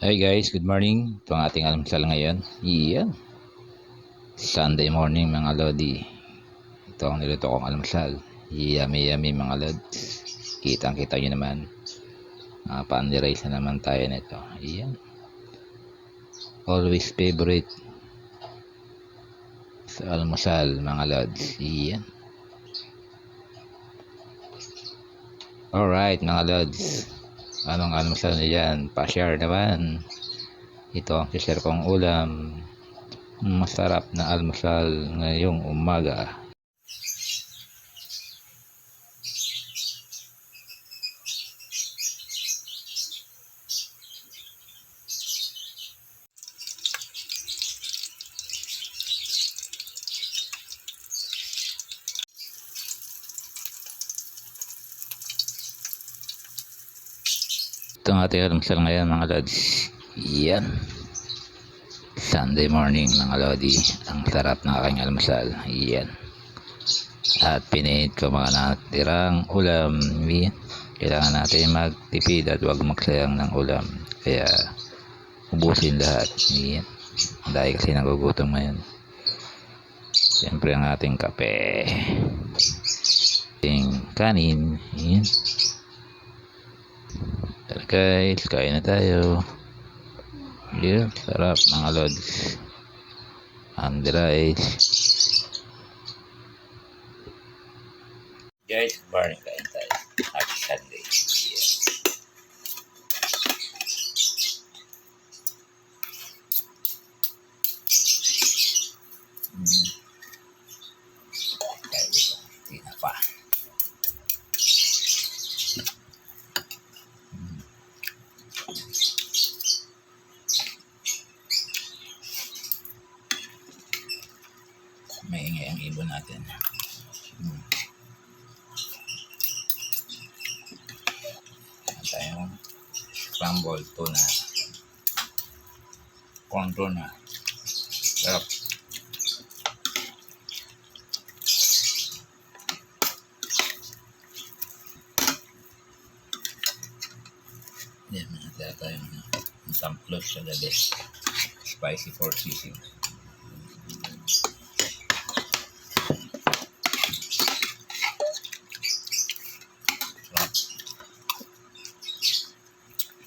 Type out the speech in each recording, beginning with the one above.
Hi guys, good morning. Ito ang ating almusal ngayon. Iyan. Sunday morning mga lodi. Ito ang niluto kong almusal. Yummy yummy mga lods. Kitang kita nyo naman. Pandi rice na naman tayo nito. Iyan. Always favorite sa almusal mga lods. Iyan. Alright mga lods. Anong almusal na dyan? Pa-share naman. Ito ang share kong ulam. Masarap na almusal ngayong umaga. Ito ang ating almusal ngayon mga lods. Yan. Sunday morning mga lodi. Ang sarap ng aking almusal. Yan. At pinihit ko mga natirang ulam. Yan. Kailangan natin magtipid at huwag magsayang ng ulam. Kaya ubusin lahat. Yan. Dahil kasi nagugutom ngayon. Siyempre ang ating kape. Ating kanin. Yan. Tara guys, kain na tayo. Yeah, sarap mga lods. And rice. Guys, morning kain tayo. Happy Sunday. Tinapa. Maingay ang ibon natin. Tayong scrambled tuna, corn tuna. Sarap. Yan, manataya tayong samplos sa gabi. Spicy pork sisig.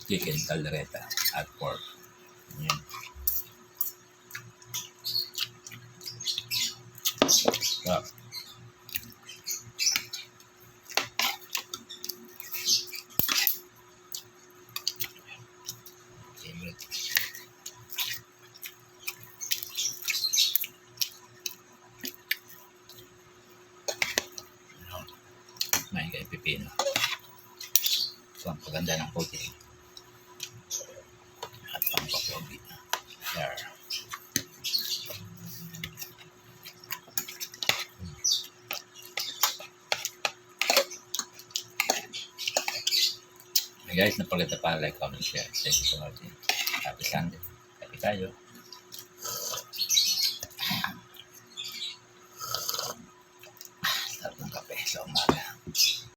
Chicken caldereta at pork. Yan. Sarap. Favorite. May kay pipino. So, ang paganda ng puti. At pampapogi. There. Hey guys, napaganda pa, like, comment, share. Thank you so much. Happy Sunday. Happy tayo.